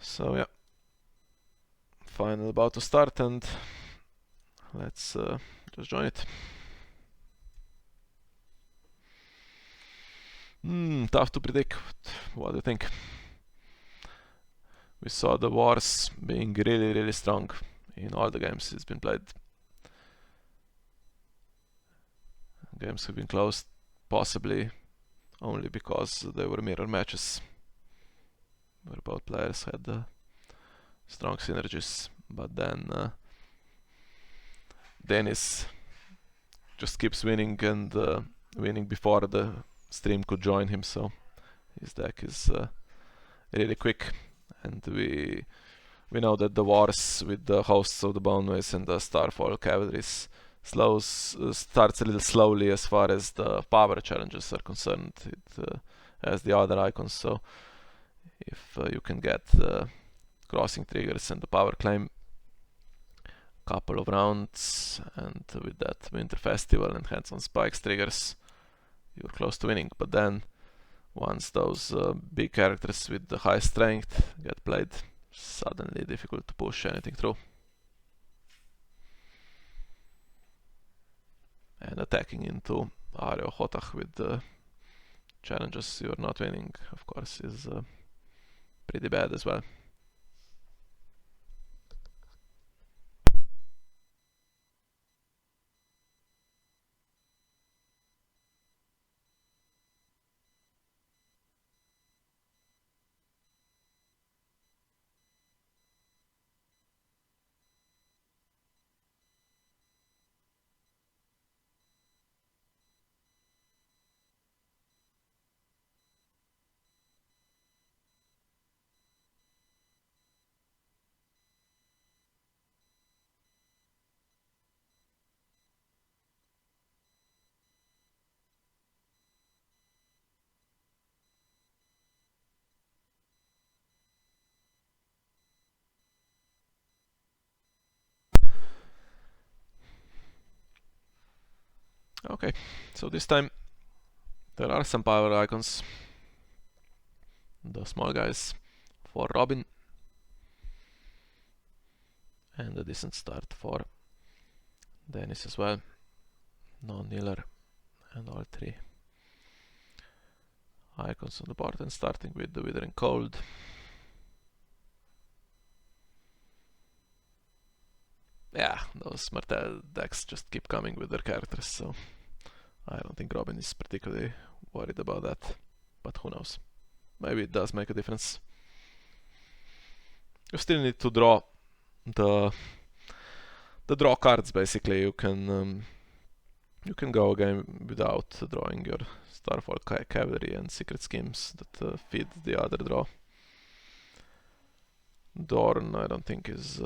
So yeah, final about to start, and let's just join it. Tough to predict. What do you think? We saw the wars being really strong in all the games it's been played. Games have been closed possibly only because they were mirror matches, where both players had strong synergies, but then Dennis just keeps winning and winning before the stream could join him, so his deck is really quick, and we know that the wars with the hosts of the Boneways and the Starfall cavalries starts a little slowly as far as the power challenges are concerned. It has the other icons, so if you can get crossing triggers and the power claim couple of rounds, and with that Winter Festival and Hands on Spikes triggers, you're close to winning. But then once those big characters with the high strength get played, suddenly difficult to push anything through. And attacking into Areo Hotach with the challenges you're not winning, of course, is pretty bad as well. Okay, so this time there are some power icons. The small guys for Robin, and a decent start for Dennis as well. Non-kneeler and all three icons on the board, and starting with the Withering Cold. Yeah, those Martell decks just keep coming with their characters, so I don't think Robin is particularly worried about that, but who knows. Maybe it does make a difference. You still need to draw the draw cards. Basically, you can go a game without drawing your Starfall Cavalry and Secret Schemes that feed the other draw. Dorn, I don't think is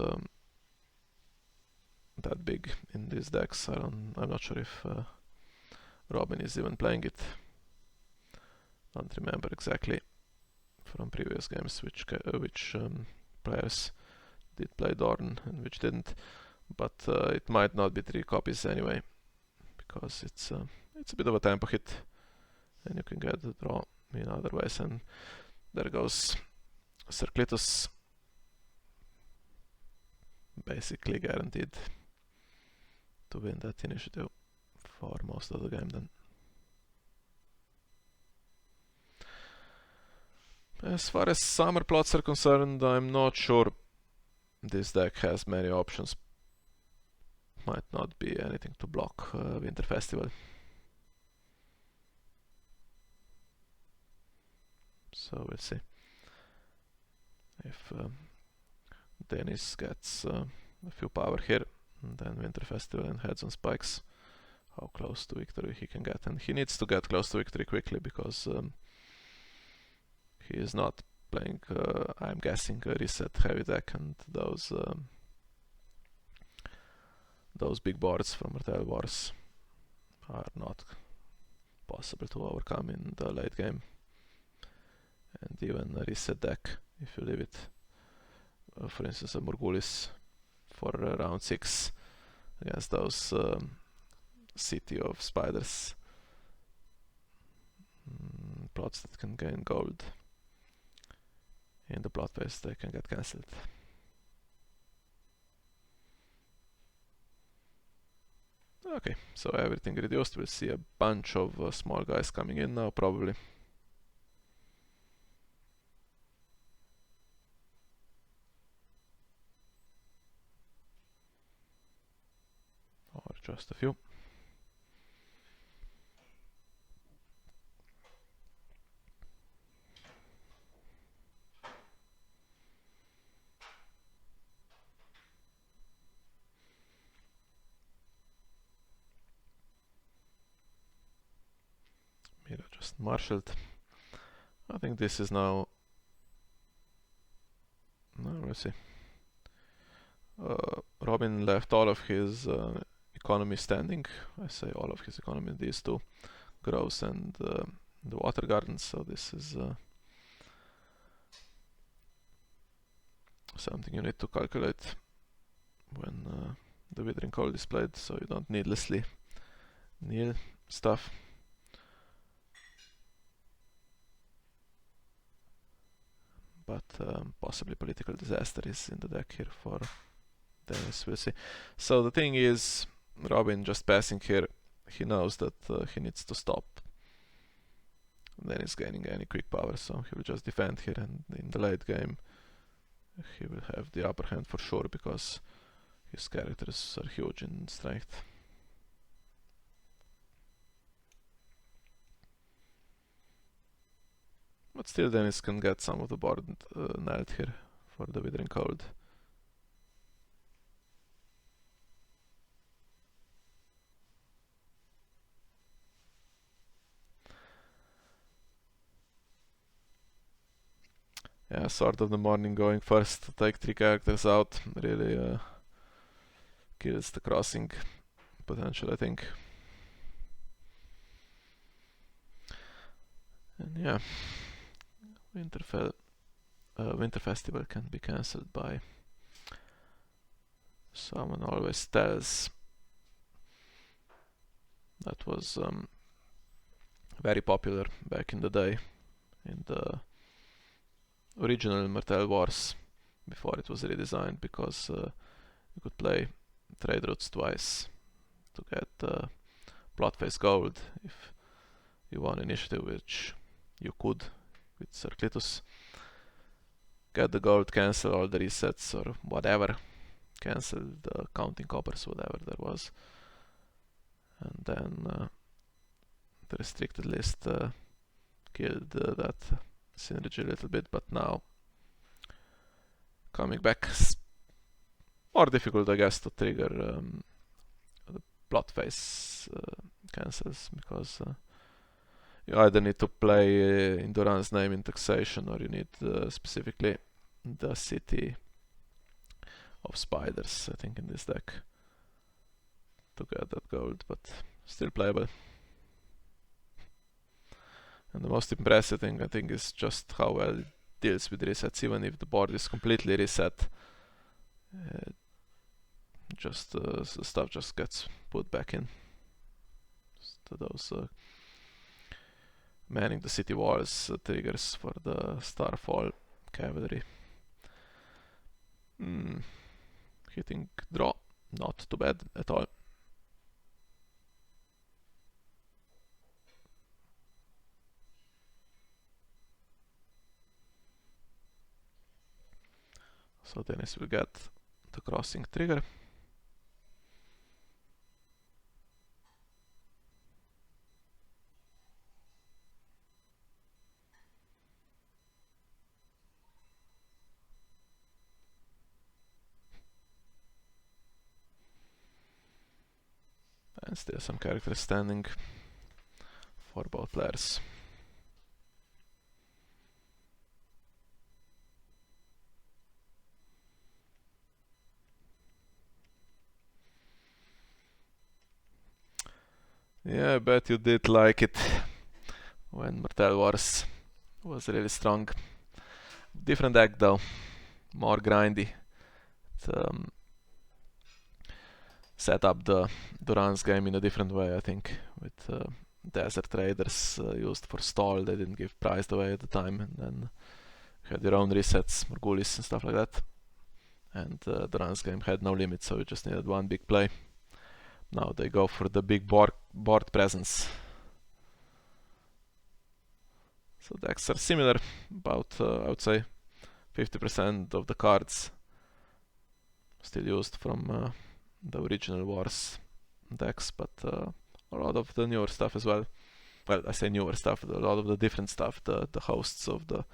that big in these decks. I'm not sure if Robin is even playing it. Don't remember exactly from previous games which players did play Dorn and which didn't, but it might not be 3 copies anyway, because it's a bit of a tempo hit, and you can get the draw in other ways. And there goes Cerclitus, basically guaranteed to win that initiative for most of the game then. As far as summer plots are concerned, I'm not sure this deck has many options. Might not be anything to block Winter Festival. So we'll see. If Dennis gets a few power here, and then Winter Festival and Heads on Spikes, how close to victory he can get. And he needs to get close to victory quickly, because he is not playing, I'm guessing, a reset heavy deck, and those big boards from Martell Wars are not possible to overcome in the late game. And even a reset deck, if you leave it, for instance a Morgulis for round 6 against those City of Spiders plots that can gain gold, in the plot phase, they can get cancelled. Okay, so everything reduced. We'll see a bunch of small guys coming in now, probably. Or just a few. Mira just marshaled. I think this is now... No, we'll see. Robin left all of his economy standing. I say all of his economy, these two, grows and the water gardens, so this is something you need to calculate when the Withering Cold is played, so you don't needlessly kneel stuff. But possibly political disaster is in the deck here for Dennis, we'll see. So the thing is, Robin just passing here, he knows that he needs to stop. Then he's gaining any quick power, so he will just defend here, and in the late game he will have the upper hand for sure, because his characters are huge in strength. But still Dennis can get some of the board nailed here for the Withering Cold. Yeah, Sword of the Morning going first to take 3 characters out really kills the crossing potential, I think. And yeah, Winter Festival can be cancelled by someone always tells. That was very popular back in the day in the original Martell Wars before it was redesigned, because you could play trade routes twice to get plot phase gold if you won initiative, which you could with Circlitus. Get the gold, cancel all the resets or whatever, cancel the counting coppers, whatever there was, and then the restricted list killed that synergy a little bit. But now coming back, more difficult, I guess, to trigger the plot phase cancels, because you either need to play Induraan's name in taxation, or you need specifically the City of Spiders, I think, in this deck to get that gold, but still playable. And the most impressive thing, I think, is just how well it deals with resets. Even if the board is completely reset, just the stuff just gets put back in. Just those manning the city walls triggers for the Starfall cavalry. Hitting draw, not too bad at all. So Dennis will get the crossing trigger. And still some characters standing for both players. Yeah, I bet you did like it when Martell Wars was really strong. Different deck though, more grindy. It, set up the Duran's game in a different way, I think, with Desert Raiders used for stall. They didn't give prize away at the time, and then You had your own resets, Margulis and stuff like that. And Duran's game had no limit, so you just needed one big play. Now they go for the big board presence. So decks are similar, about I would say 50% of the cards still used from the original Wars decks, but a lot of the newer stuff as well. Well, I say newer stuff, a lot of the different stuff, the hosts of the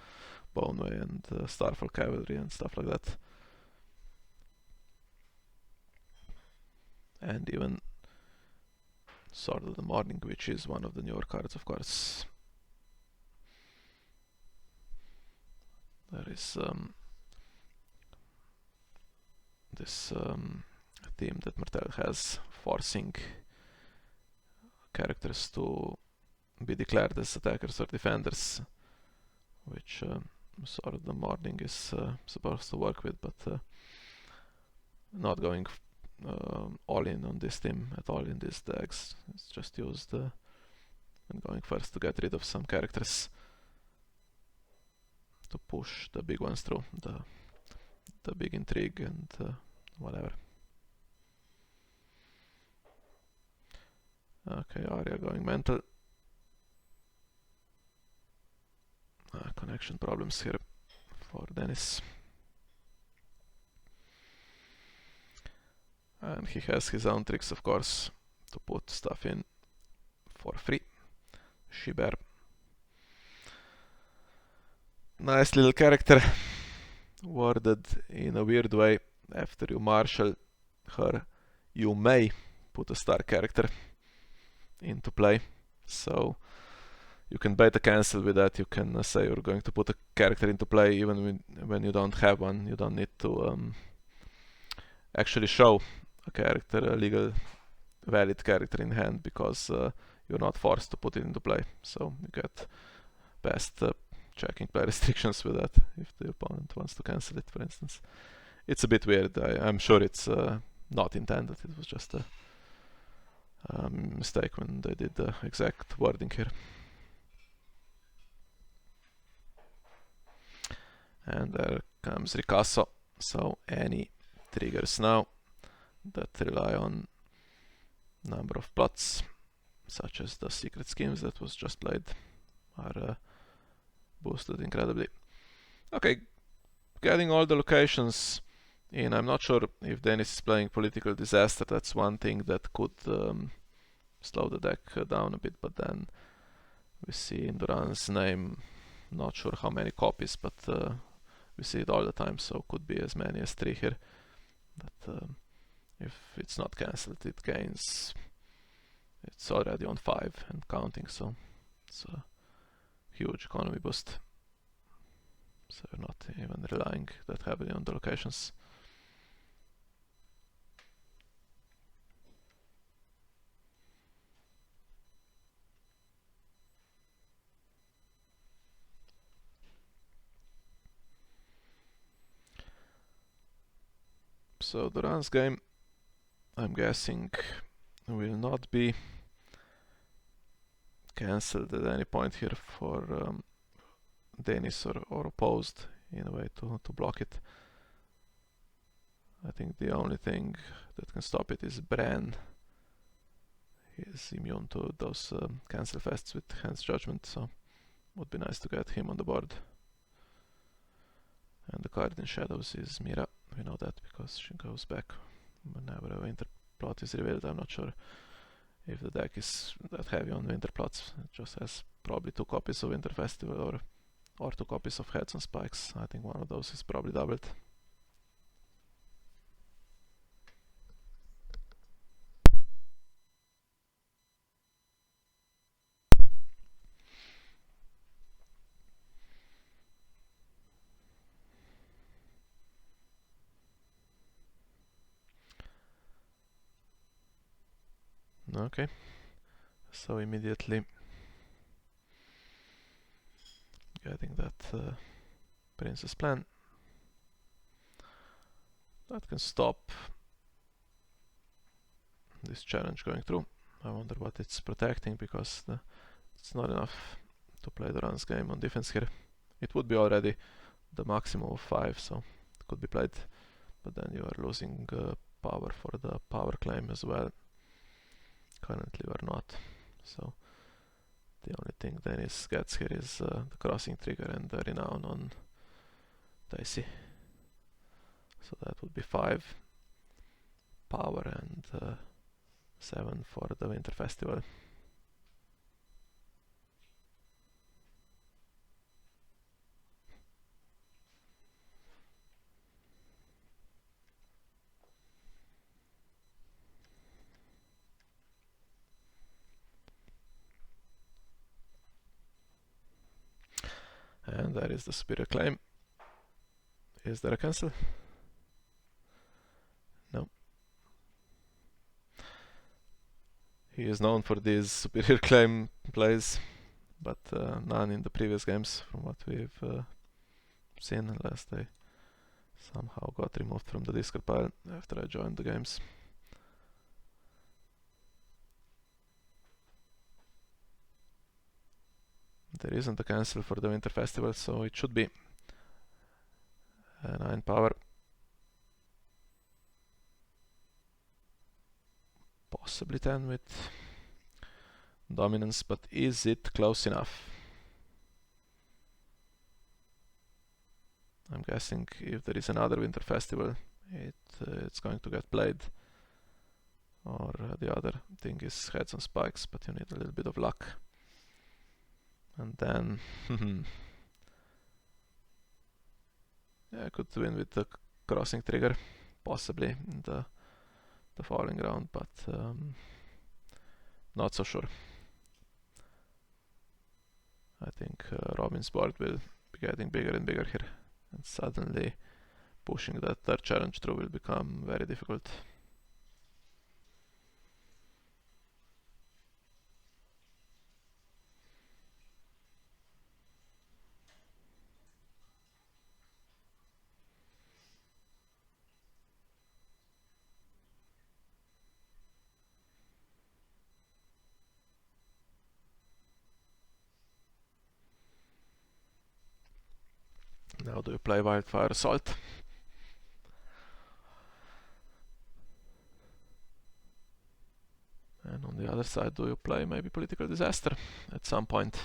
Boneway and Starfall Cavalry and stuff like that. And even Sword of the Morning, which is one of the newer cards, of course. There is this theme that Martell has, forcing characters to be declared as attackers or defenders, which Sword of the Morning is supposed to work with, but not going all in on this theme at all in these decks. It's just used and going first to get rid of some characters to push the big ones through, the big intrigue and whatever. Okay, Arya going mental. Connection problems here for Dennis. And he has his own tricks, of course, to put stuff in for free. She-Bear. Nice little character, worded in a weird way. After you marshal her, you may put a star character into play. So you can beta cancel with that. You can say you're going to put a character into play even when you don't have one. You don't need to actually show a character, a legal valid character in hand, because you're not forced to put it into play. So you get past checking play restrictions with that if the opponent wants to cancel it, for instance. It's a bit weird. I'm sure it's not intended. It was just a mistake when they did the exact wording here. And there comes Ricasso. So any triggers now that rely on number of plots, such as the secret schemes that was just played, are boosted incredibly. Okay, getting all the locations in. I'm not sure if Dennis is playing Political Disaster. That's one thing that could slow the deck down a bit, but then we see in Duran's name, not sure how many copies, but we see it all the time, so could be as many as 3 here. That if it's not cancelled, it gains. It's already on 5 and counting, so it's a huge economy boost. So you're not even relying that heavily on the locations. So Duran's game, I'm guessing, will not be cancelled at any point here for Dennis or opposed in a way to block it. I think the only thing that can stop it is Bran. He is immune to those cancel fests with Hand's Judgment, so would be nice to get him on the board. And the card in shadows is Mira. We know that because she goes back whenever a winter plot is revealed. I'm not sure if the deck is that heavy on winter plots. It just has probably 2 copies of Winter Festival or 2 copies of Heads on Spikes. I think one of those is probably doubled. Okay, so immediately getting that Princess plan. That can stop this challenge going through. I wonder what it's protecting, because it's not enough to play Duran's game on defense here. It would be already the maximum of 5, so it could be played, but then you are losing power for the power claim as well. Currently you are not, so the only thing Dennis gets here is the crossing trigger and the renown on Dicey. So that would be 5 power and 7 for the Winter Festival. And that is the superior claim. Is there a cancel? No. He is known for these superior claim plays, but none in the previous games from what we've seen, unless they somehow got removed from the discard pile after I joined the games. There isn't a cancel for the Winter Festival, so it should be 9 power. Possibly 10 with dominance, but is it close enough? I'm guessing if there is another Winter Festival, it's going to get played. Or the other thing is heads on spikes, but you need a little bit of luck. And then yeah, I could win with the crossing trigger, possibly in the falling round, but not so sure. I think Robin's board will be getting bigger and bigger here, and suddenly pushing that third challenge through will become very difficult. Now do you play Wildfire Assault? And on the other side, do you play maybe Political Disaster at some point?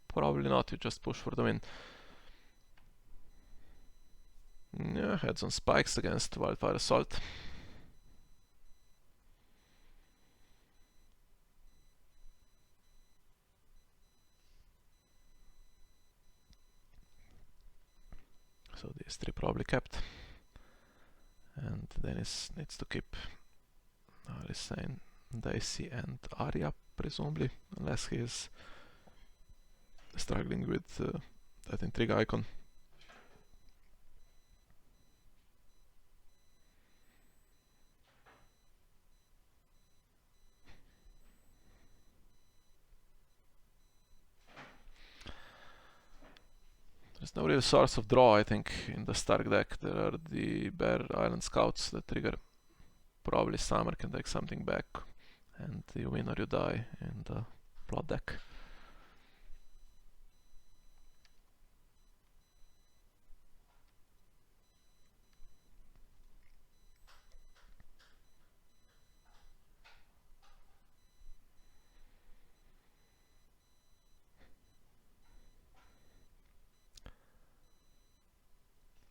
Probably not, you just push for the win. Yeah, heads on spikes against Wildfire Assault. So these 3 probably kept. And Dennis needs to keep Alicane, Dicey and Arya, presumably, unless he is struggling with that intrigue icon. There's no real source of draw, I think, in the Stark deck. There are the Bear Island Scouts that trigger. Probably Summer can take something back, and you win or you die in the plot deck.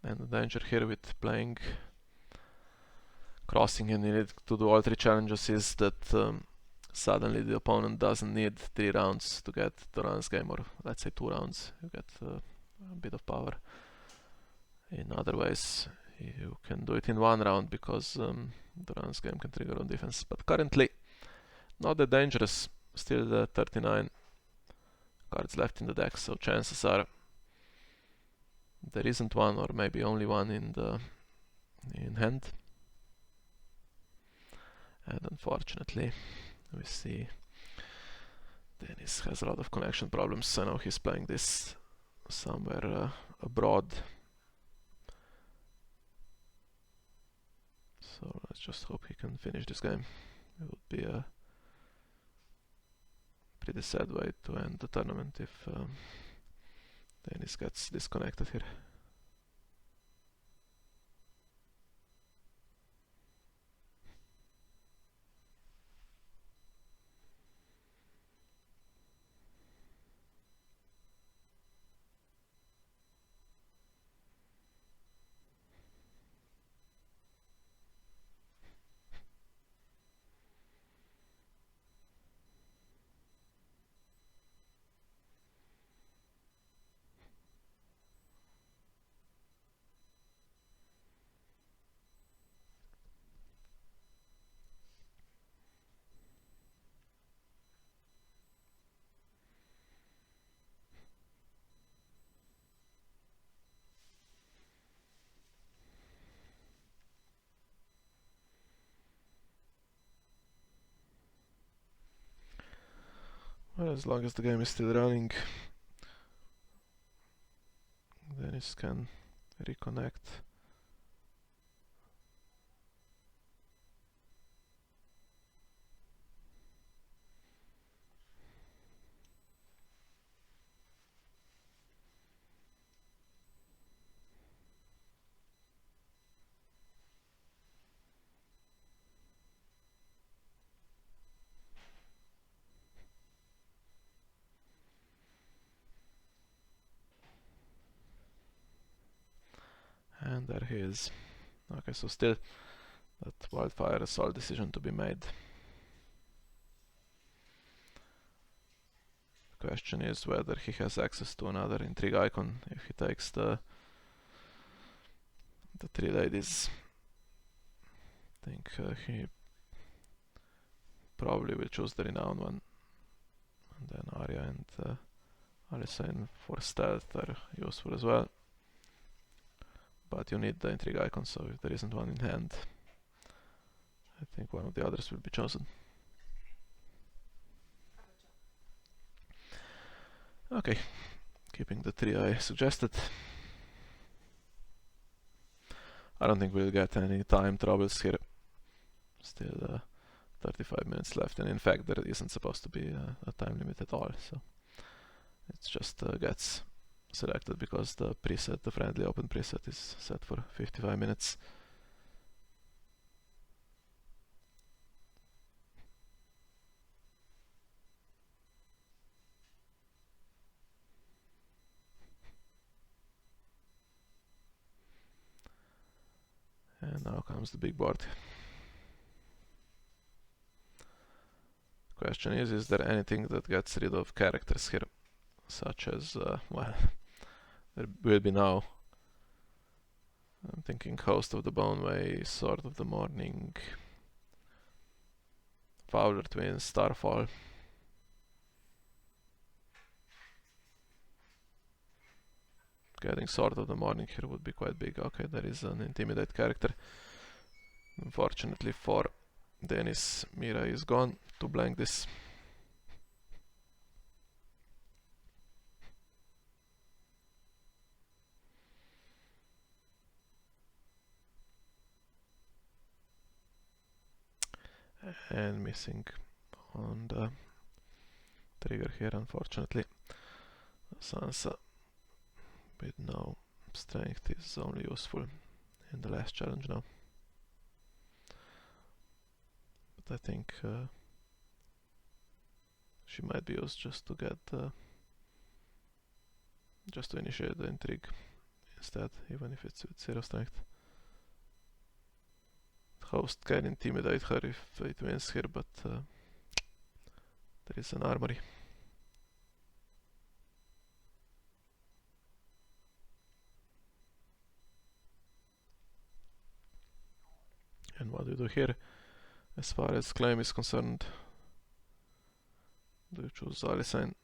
And the danger here with playing crossing and you need to do all 3 challenges is that suddenly the opponent doesn't need 3 rounds to get Duran's game, or let's say 2 rounds. You get a bit of power. In other ways, you can do it in 1 round because Duran's game can trigger on defense. But currently, not that dangerous. Still 39 cards left in the deck, so chances are there isn't one, or maybe only one in hand. And unfortunately, we see Dennis has a lot of connection problems. I know he's playing this somewhere abroad. So let's just hope he can finish this game. It would be a pretty sad way to end the tournament if Dennis gets disconnected here. Well, as long as the game is still running, Dennis can reconnect. And there he is. Okay, so still that wildfire assault decision to be made. The question is whether he has access to another intrigue icon if he takes the three ladies. I think he probably will choose the renowned one. And then Arya and Alysanne for stealth are useful as well. But you need the intrigue icon, so if there isn't one in hand, I think one of the others will be chosen. Okay, keeping the three I suggested. I don't think we'll get any time troubles here. Still 35 minutes left, and in fact there isn't supposed to be a time limit at all, so it just gets selected because the preset, the friendly open preset, is set for 55 minutes. And now comes the big board. Question is there anything that gets rid of characters here? Such as, well, there will be now, I'm thinking Host of the Boneway, Sword of the Morning, Fowler Twins, Starfall. Getting Sword of the Morning here would be quite big. Okay, there is an Intimidate character. Unfortunately for Dennis, Mira is gone to blank this. And missing on the trigger here, unfortunately. Sansa with no strength is only useful in the last challenge now. But I think she might be used just to get just to initiate the intrigue instead, even if it's with 0 strength. Host can intimidate her if it wins here, but there is an armory. And what do you do here? As far as claim is concerned, do you choose Alysanne?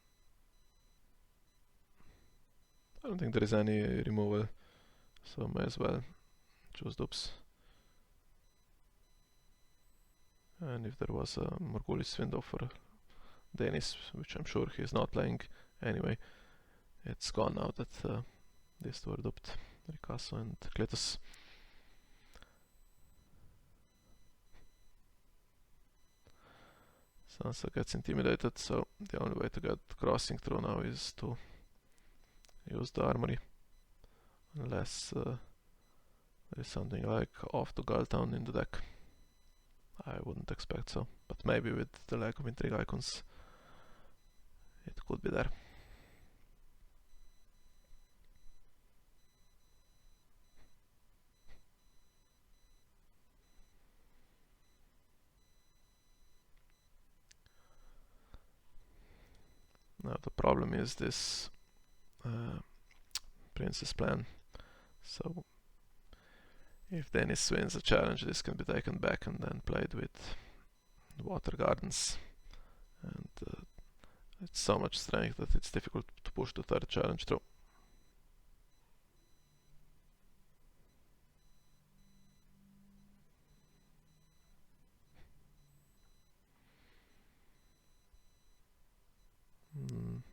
I don't think there is any removal, so may as well choose Dupes. And if there was a Morghulis window for Dennis, which I'm sure he's not playing anyway, it's gone now that these two are duped, Ricasso and Cletus. Sansa gets intimidated, so the only way to get crossing through now is to use the armory. Unless there is something like off to Galtown in the deck. I wouldn't expect so, but maybe with the lack of intrigue icons it could be there. Now the problem is this Princess plan. So if Dennis wins the challenge, this can be taken back and then played with Water Gardens. And it's so much strength that it's difficult to push the third challenge through.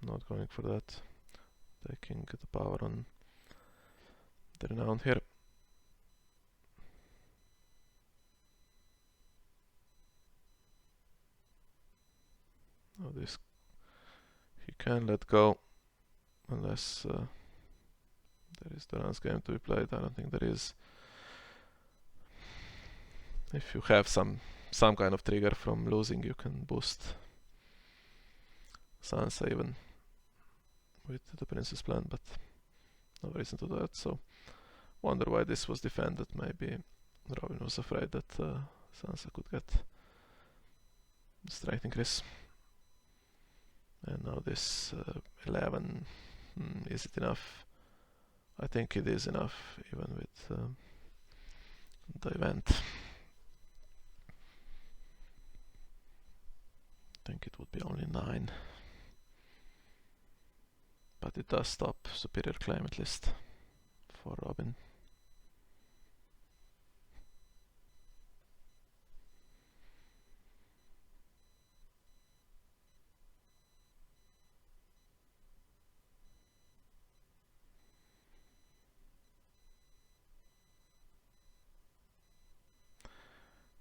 Not going for that. Taking the power on the Renowned here. Oh, this he can let go unless there is the runs game to be played. I don't think there is. If you have some kind of trigger from losing, you can boost Sansa even with the Princess plan, but no reason to do that. So wonder why this was defended. Maybe Robin was afraid that Sansa could get the strength increase. And now this 11, is it enough? I think it is enough, even with the event. I think it would be only 9. But it does stop Superior Claim at least for Robin.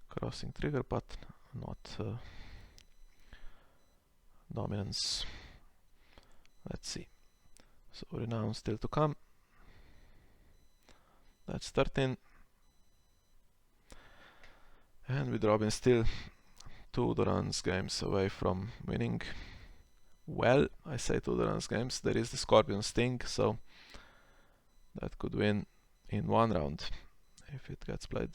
Crossing trigger button, not dominance. Let's see. So Renown still to come. That's 13. And with Robin still 2 Durance games away from winning. Well, I say 2 Durance games. There is the Scorpion Sting, so that could win in 1 round if it gets played.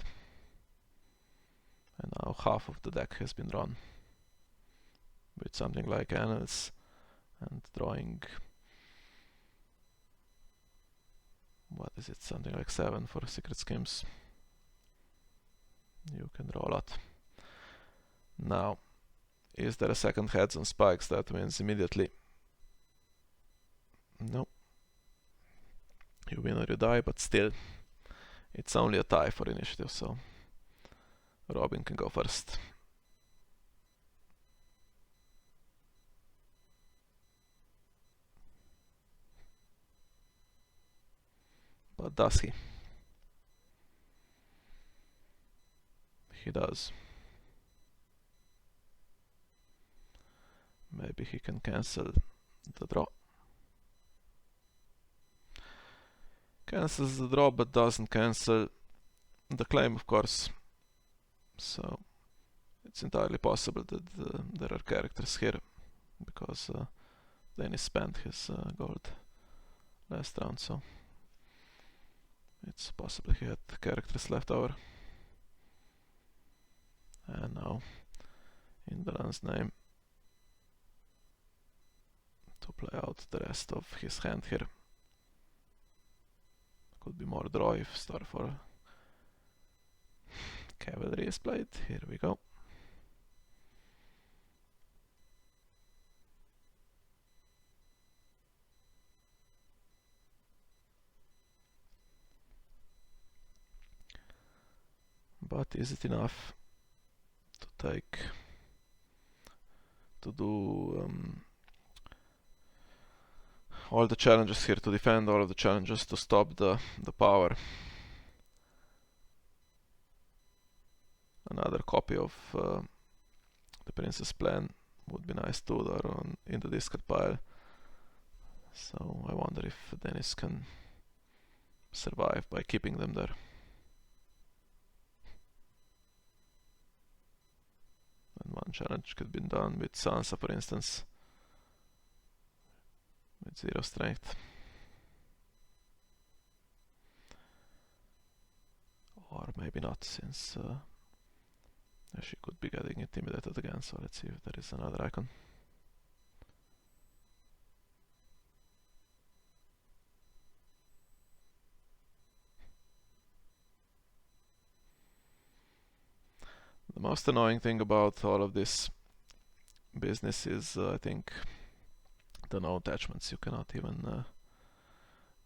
And now half of the deck has been drawn with something like Annals and drawing, what is it, something like 7 for Secret Schemes. You can draw a lot. Now, is there a second Heads on Spikes that wins immediately? No. You win or you die, but still, it's only a tie for initiative, so Robin can go first. But does he? He does. Maybe he can cancel the draw. Cancels the draw but doesn't cancel the claim, of course. So it's entirely possible that there are characters here, because Dennis spent his gold last round, so it's possible he had characters left over. And now, in Dalan's name, to play out the rest of his hand here. Could be more draw if Star for Cavalry is played. Here we go. But is it enough to do all the challenges here, to defend all of the challenges, to stop the power? Another copy of the Princess plan would be nice too, there in the discard pile. So I wonder if Dennis can survive by keeping them there. And one challenge could be done with Sansa, for instance, with 0 strength. Or maybe not, since she could be getting intimidated again. So let's see if there is another icon. The most annoying thing about all of this business is, I think, the no attachments. You cannot even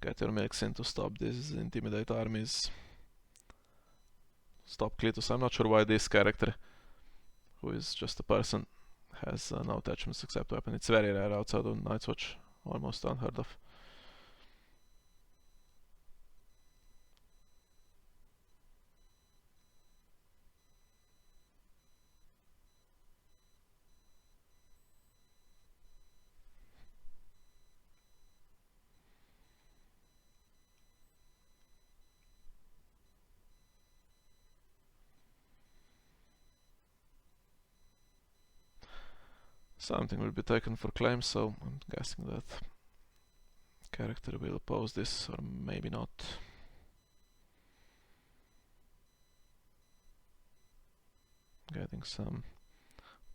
get your mix in to stop these intimidate armies. Stop Cletus. I'm not sure why this character, who is just a person, has no attachments except weapon. It's very rare outside of Night's Watch. Almost unheard of. Something will be taken for claim, so I'm guessing that character will oppose this, or maybe not. Getting some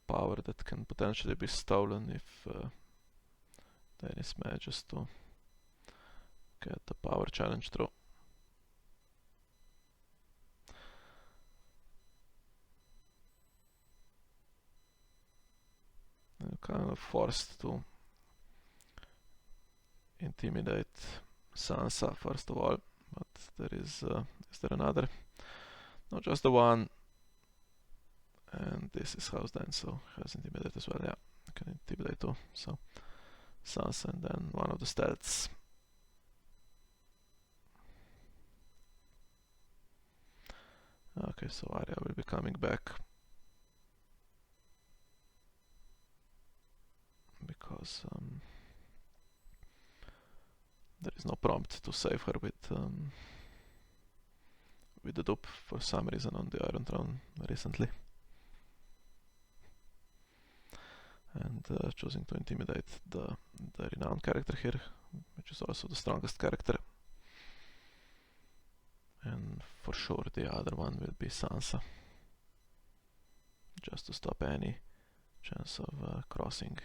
power that can potentially be stolen if Dennis manages to get the power challenge through. I'm kind of forced to intimidate Sansa first of all, but there is there another? No, just the one, and this is house then, so has intimidate as well. Yeah, I can intimidate too. So Sansa and then one of the stats. Okay, so Arya will be coming back because there is no prompt to save her with the dupe for some reason on the Iron Throne recently. And choosing to intimidate the renowned character here, which is also the strongest character. And for sure the other one will be Sansa, just to stop any chance of crossing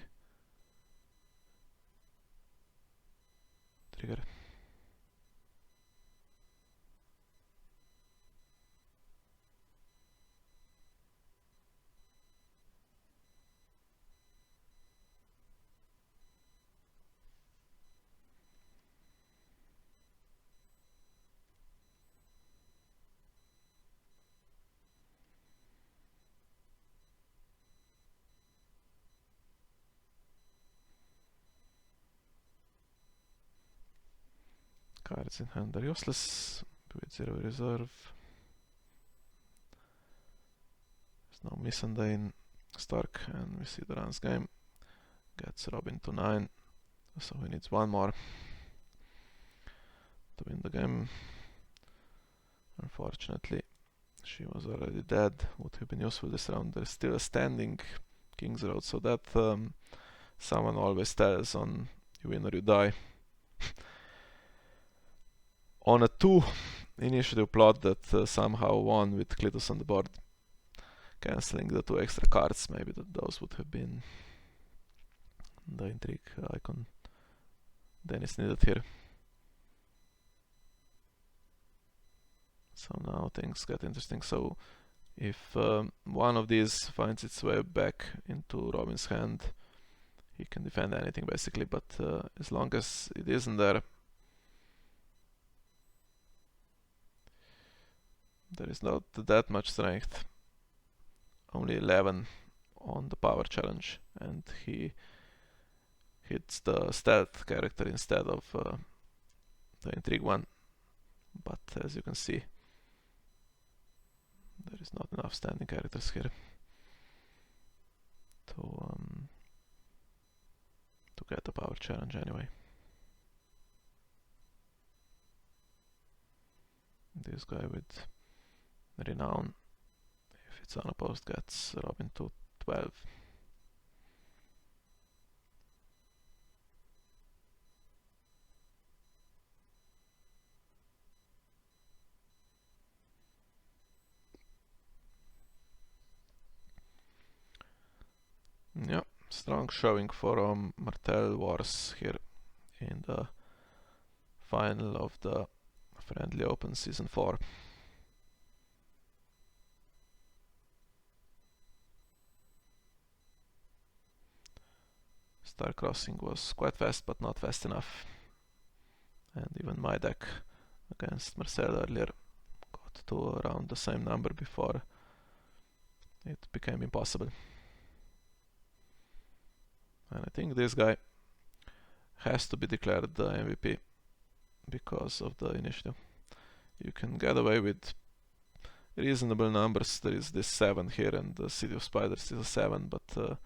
trigger. Cards in hand are useless with 0 reserve. There's no Missandei Stark, and we see the Duran's game. Gets Robin to 9, so he needs one more to win the game. Unfortunately, she was already dead. Would have been useful this round. There's still a standing King's Road, so that someone always tells on you win or you die. On a 2 initiative plot that somehow won with Cletus on the board, cancelling the 2 extra cards, maybe those would have been the intrigue icon Dennis needed here. So now things get interesting. So if one of these finds its way back into Robin's hand, he can defend anything basically, but as long as it isn't there, there is not that much strength. Only 11 on the power challenge, and he hits the stealth character instead of the intrigue one. But as you can see, there is not enough standing characters here to get the power challenge anyway. This guy with renown, if it's unopposed, gets Robin to 12. Yeah, strong showing for Martell Wars here in the final of the Friendly Open Season 4. Star Crossing was quite fast, but not fast enough. And even my deck against Marcel earlier got to around the same number before it became impossible. And I think this guy has to be declared the MVP because of the initiative. You can get away with reasonable numbers. There is this 7 here, and the City of Spiders is a 7, but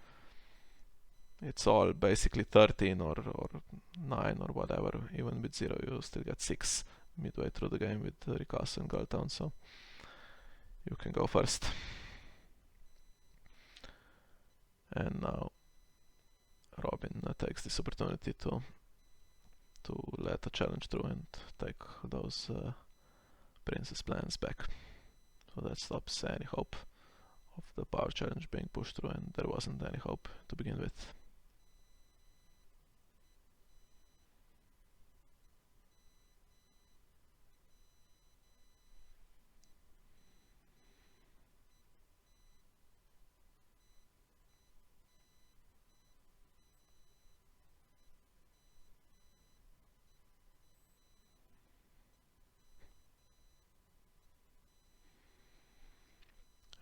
it's all basically 13 or 9 or whatever. Even with 0 you still get 6 midway through the game with Ricasa and Gulltown, so you can go first. And now Robin takes this opportunity to let a challenge through and take those princess plans back. So that stops any hope of the power challenge being pushed through, and there wasn't any hope to begin with.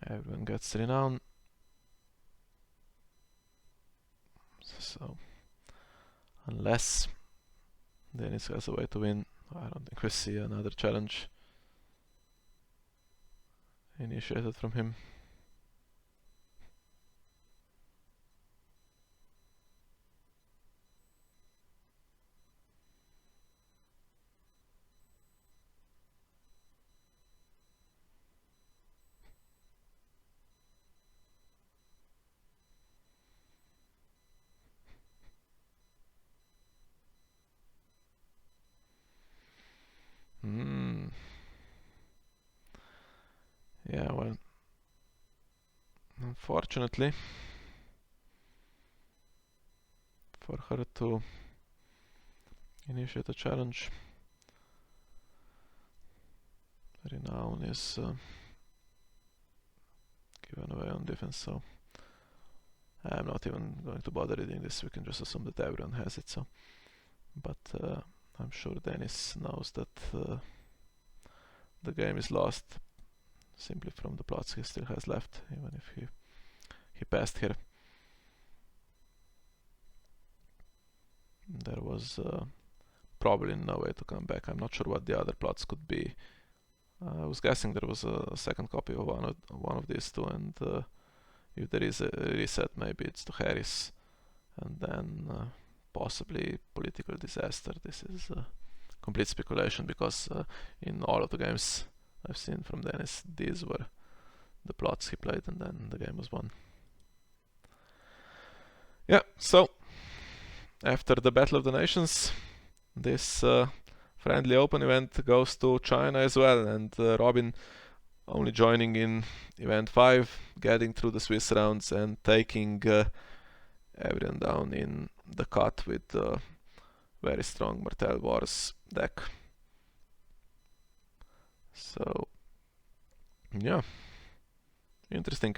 Everyone gets renown. So, unless Dennis has a way to win, I don't think we see another challenge initiated from him. Yeah, well, unfortunately for her to initiate a challenge, renown is given away on defense, so I'm not even going to bother reading this. We can just assume that everyone has it. So, but I'm sure Dennis knows that the game is lost simply from the plots he still has left, even if he passed here. There was probably no way to come back. I'm not sure what the other plots could be. I was guessing there was a second copy of one of these two, and if there is a reset, maybe it's to Harris, and then possibly political disaster. This is complete speculation, because in all of the games I've seen from Dennis, these were the plots he played, and then the game was won. Yeah, so after the Battle of the Nations, this Friendly Open event goes to China as well, and Robin only joining in event 5, getting through the Swiss rounds and taking everyone down in the cut with a very strong Martell Wars deck. So yeah, interesting.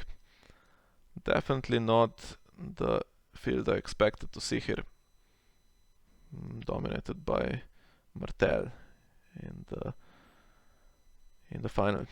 Definitely not the field I expected to see here, dominated by Martell in the final.